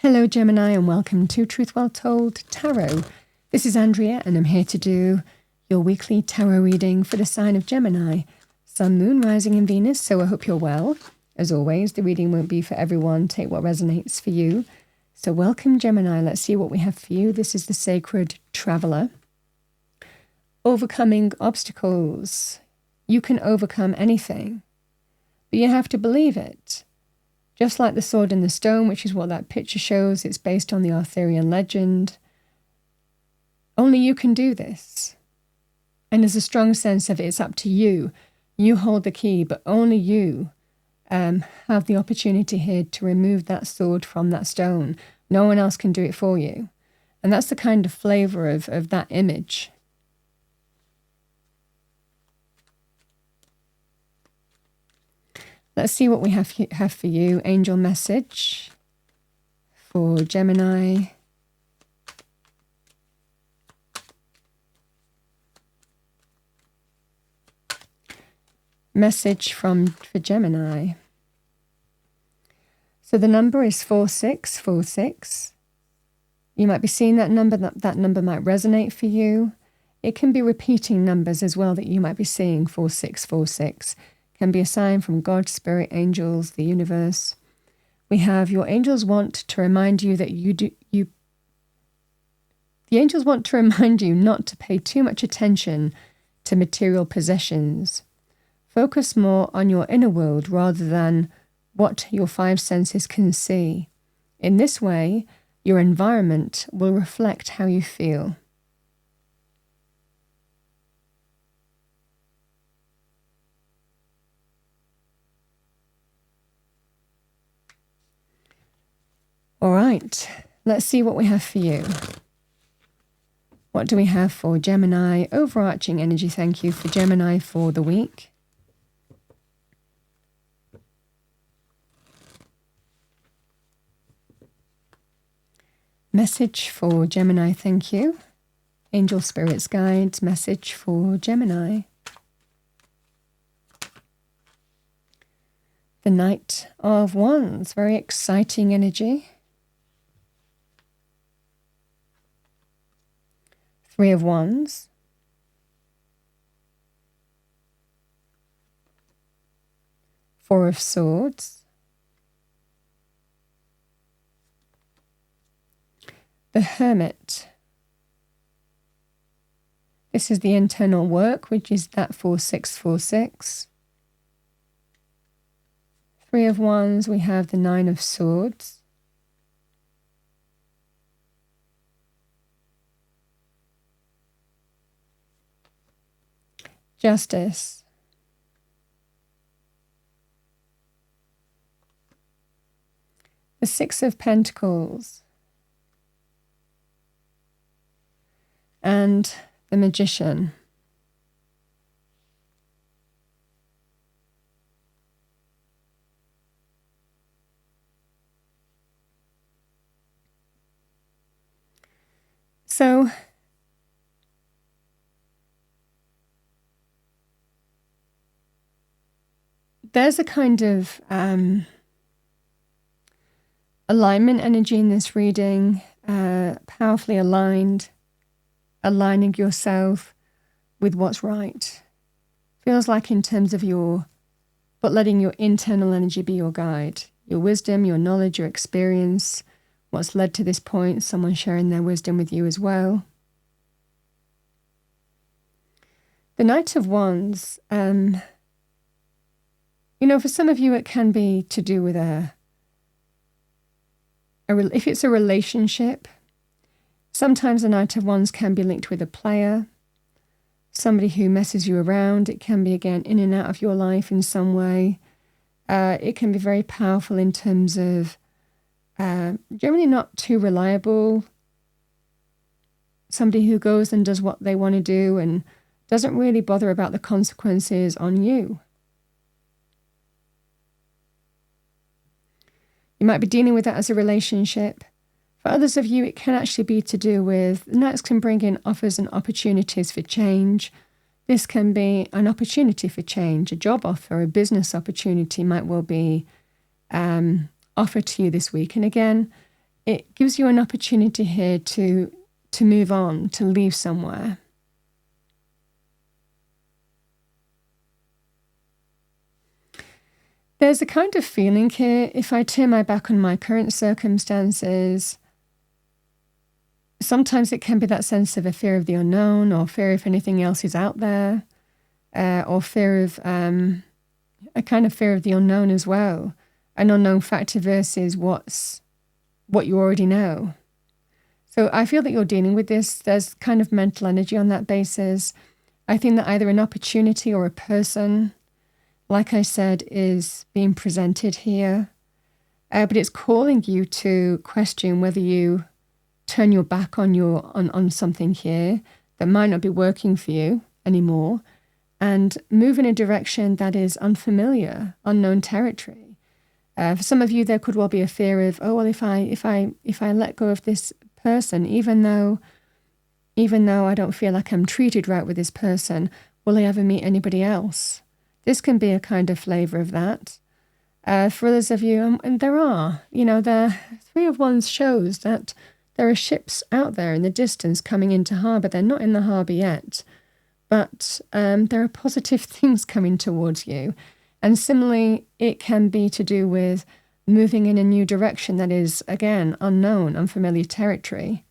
Hello Gemini and welcome to Truth Well Told Tarot. This is Andrea and I'm here to do your weekly tarot reading for the sign of Gemini, Sun, Moon, Rising in Venus, so I hope you're well. As always, the reading won't be for everyone, take what resonates for you. So welcome Gemini, let's see what we have for you. This is the Sacred Traveler. Overcoming obstacles. You can overcome anything, but you have to believe it. Just like the sword and the stone, which is what that picture shows, it's based on the Arthurian legend. Only you can do this. And there's a strong sense of it's up to you. You hold the key, but only you have the opportunity here to remove that sword from that stone. No one else can do it for you. And that's the kind of flavor of that image. Let's see what we have for you. Angel message for Gemini. Message for Gemini. So the number is 4646. You might be seeing that number. That number might resonate for you. It can be repeating numbers as well that you might be seeing. 4646. Can be a sign from God, Spirit, angels, the universe. We have your angels want to remind you that the angels want to remind you not to pay too much attention to material possessions. Focus more on your inner world rather than what your five senses can see. In this way, your environment will reflect how you feel. All right, let's see what we have for you. What do we have for Gemini? Overarching energy, thank you for Gemini for the week. Message for Gemini, thank you. Angel Spirits Guides, message for Gemini. The Knight of Wands, very exciting energy. Three of Wands. Four of Swords. The Hermit. This is the internal work, which is that 4646. Three of Wands, we have the Nine of Swords. Justice. The Six of Pentacles. And the Magician. So, there's a kind of alignment energy in this reading, powerfully aligned, aligning yourself with what's right. Feels like in terms of but letting your internal energy be your guide. Your wisdom, your knowledge, your experience, what's led to this point, someone sharing their wisdom with you as well. The Knight of Wands, for some of you, it can be to do with if it's a relationship. Sometimes the Knight of Wands can be linked with a player, somebody who messes you around. It can be, again, in and out of your life in some way. It can be very powerful in terms of generally not too reliable. Somebody who goes and does what they want to do and doesn't really bother about the consequences on you. You might be dealing with that as a relationship. For others of you, it can actually be to do with, Knights can bring in offers and opportunities for change. This can be an opportunity for change. A job offer, a business opportunity might well be offered to you this week. And again, it gives you an opportunity here to move on, to leave somewhere. There's a kind of feeling here, if I turn my back on my current circumstances, sometimes it can be that sense of a fear of the unknown, or fear if anything else is out there, or fear of a kind of fear of the unknown as well. An unknown factor versus what you already know. So I feel that you're dealing with this. There's kind of mental energy on that basis. I think that either an opportunity or a person, like I said, is being presented here. But it's calling you to question whether you turn your back on something here that might not be working for you anymore and move in a direction that is unfamiliar, unknown territory. For some of you, there could well be a fear of, oh, well, if I let go of this person, even though I don't feel like I'm treated right with this person, will I ever meet anybody else? This can be a kind of flavor of that. For others of you, and there are, the Three of Wands shows that there are ships out there in the distance coming into harbour. They're not in the harbour yet, but there are positive things coming towards you. And similarly, it can be to do with moving in a new direction that is, again, unknown, unfamiliar territory.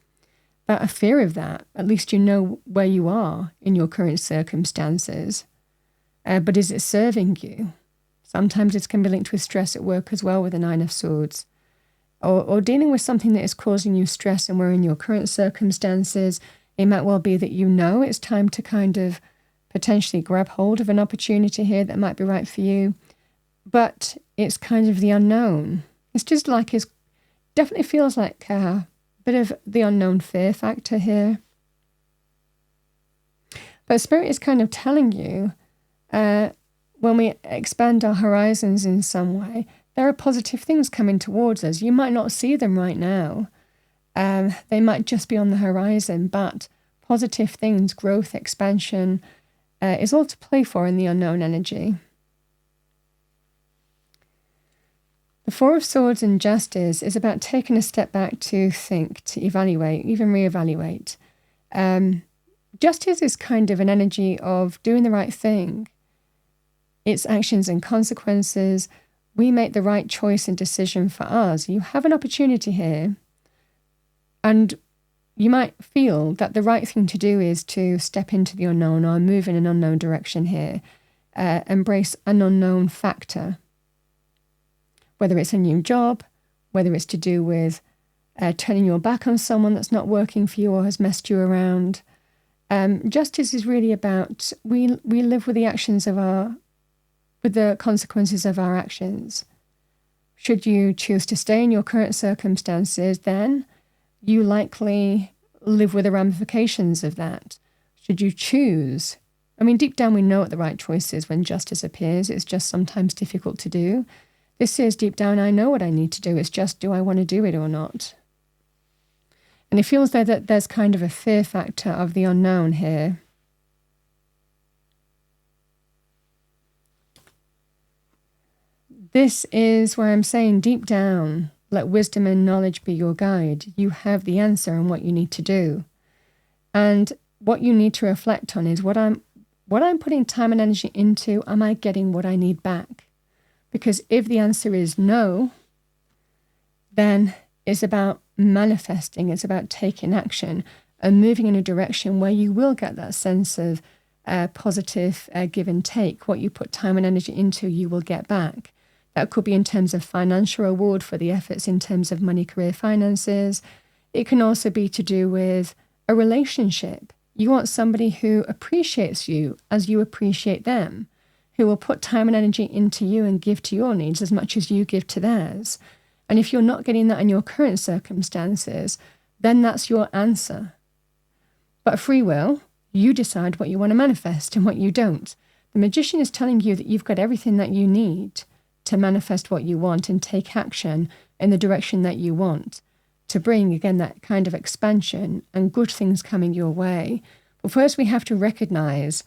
But a fear of that, at least you know where you are in your current circumstances. But is it serving you? Sometimes it can be linked with stress at work as well with the Nine of Swords. Or dealing with something that is causing you stress and where in your current circumstances, it might well be that you know it's time to kind of potentially grab hold of an opportunity here that might be right for you. But it's kind of the unknown. It's just like, it definitely feels like a bit of the unknown fear factor here. But Spirit is kind of telling you, when we expand our horizons in some way, there are positive things coming towards us. You might not see them right now. They might just be on the horizon, but positive things, growth, expansion, is all to play for in the unknown energy. The Four of Swords and Justice is about taking a step back to think, to evaluate, even reevaluate. Justice is kind of an energy of doing the right thing. Its actions and consequences. We make the right choice and decision for us. You have an opportunity here, and you might feel that the right thing to do is to step into the unknown or move in an unknown direction here, embrace an unknown factor. Whether it's a new job, whether it's to do with turning your back on someone that's not working for you or has messed you around. Justice is really about, we live with the actions of with the consequences of our actions. Should you choose to stay in your current circumstances, then you likely live with the ramifications of that. Should you choose, deep down we know what the right choice is when justice appears. It's just sometimes difficult to do. This is deep down, I know what I need to do. It's just, do I want to do it or not? And it feels that there's kind of a fear factor of the unknown here. This is where I'm saying deep down, let wisdom and knowledge be your guide. You have the answer on what you need to do. And what you need to reflect on is what I'm putting time and energy into, am I getting what I need back? Because if the answer is no, then it's about manifesting, it's about taking action and moving in a direction where you will get that sense of positive give and take. What you put time and energy into, you will get back. That could be in terms of financial reward for the efforts in terms of money, career, finances. It can also be to do with a relationship. You want somebody who appreciates you as you appreciate them, who will put time and energy into you and give to your needs as much as you give to theirs. And if you're not getting that in your current circumstances, then that's your answer. But free will, you decide what you want to manifest and what you don't. The magician is telling you that you've got everything that you need to manifest what you want and take action in the direction that you want, to bring, again, that kind of expansion and good things coming your way. But first we have to recognize,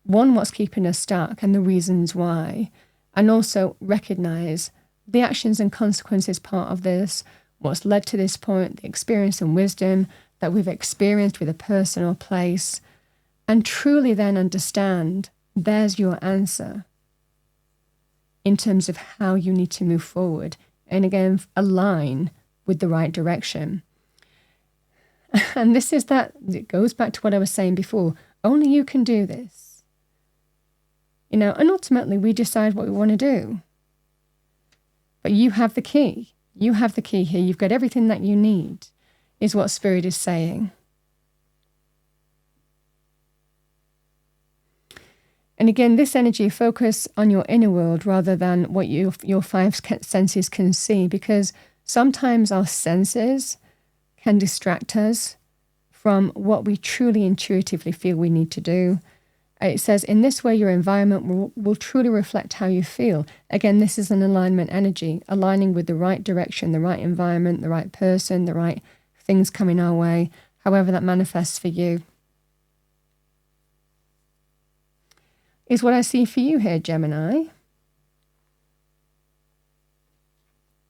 one, what's keeping us stuck and the reasons why, and also recognize the actions and consequences part of this. what's led to this point, the experience and wisdom that we've experienced with a person or place, and truly then understand there's your answer in terms of how you need to move forward. And again, align with the right direction. And this is that, it goes back to what I was saying before. Only you can do this. And ultimately we decide what we want to do. But you have the key. You have the key here. You've got everything that you need, is what Spirit is saying. And again, this energy, focus on your inner world rather than what your five senses can see, because sometimes our senses can distract us from what we truly intuitively feel we need to do. It says, in this way, your environment will truly reflect how you feel. Again, this is an alignment energy, aligning with the right direction, the right environment, the right person, the right things coming our way, however that manifests for you. Is what I see for you here, Gemini.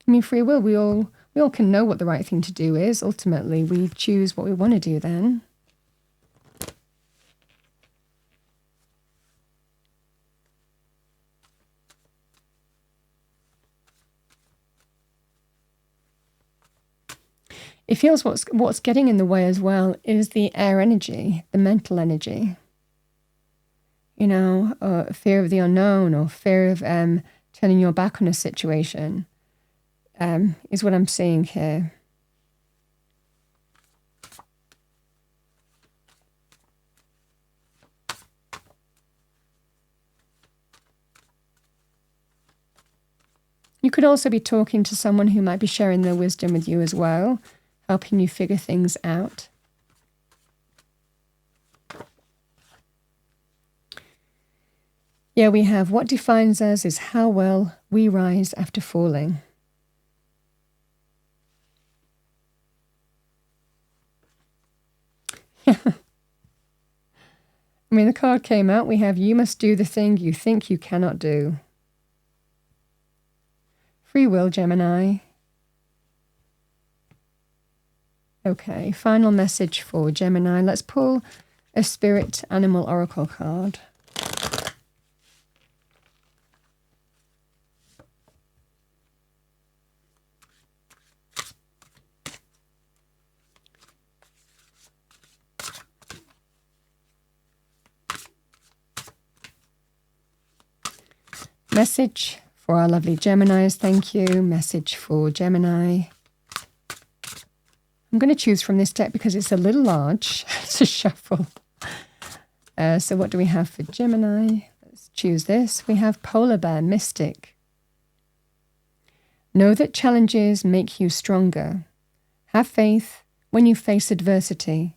I mean, free will, we all can know what the right thing to do is. Ultimately, we choose what we want to do then. It feels what's getting in the way as well is the air energy, the mental energy. Fear of the unknown, or fear of turning your back on a situation, is what I'm seeing here. You could also be talking to someone who might be sharing their wisdom with you as well, helping you figure things out. Yeah, we have what defines us is how well we rise after falling. I mean, the card came out. We have, you must do the thing you think you cannot do. Free will, Gemini. Okay, final message for Gemini. Let's pull a spirit animal oracle card. Message for our lovely Geminis, thank you. Message for Gemini. I'm going to choose from this deck because it's a little large to shuffle. So what do we have for Gemini? Let's choose this. We have Polar Bear, Mystic. Know that challenges make you stronger. Have faith when you face adversity.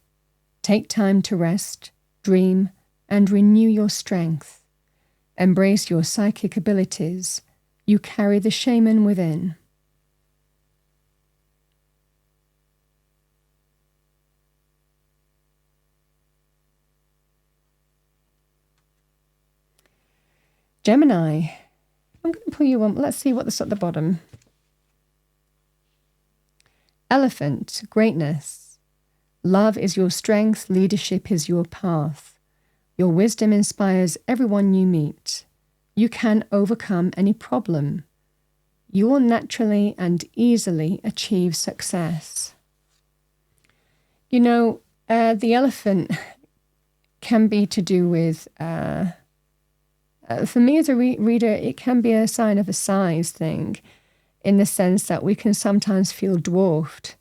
Take time to rest, dream, and renew your strength. Embrace your psychic abilities. You carry the shaman within. Gemini, I'm going to pull you on. Let's see what's at the bottom. Elephant, greatness. Love is your strength. Leadership is your path. Your wisdom inspires everyone you meet. You can overcome any problem. You will naturally and easily achieve success. The elephant can be to do with, for me as a reader, it can be a sign of a size thing, in the sense that we can sometimes feel dwarfed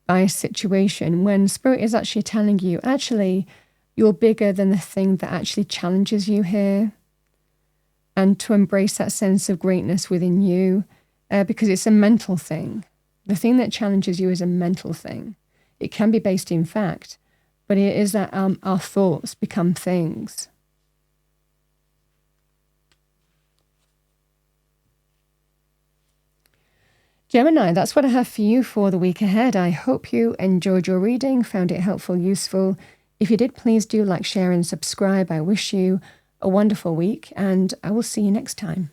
by a situation when Spirit is actually telling you, actually, you're bigger than the thing that actually challenges you here. And to embrace that sense of greatness within you, because it's a mental thing. The thing that challenges you is a mental thing. It can be based in fact, but it is that our thoughts become things. Gemini, that's what I have for you for the week ahead. I hope you enjoyed your reading, found it helpful, useful. If you did, please do like, share, and subscribe. I wish you a wonderful week, and I will see you next time.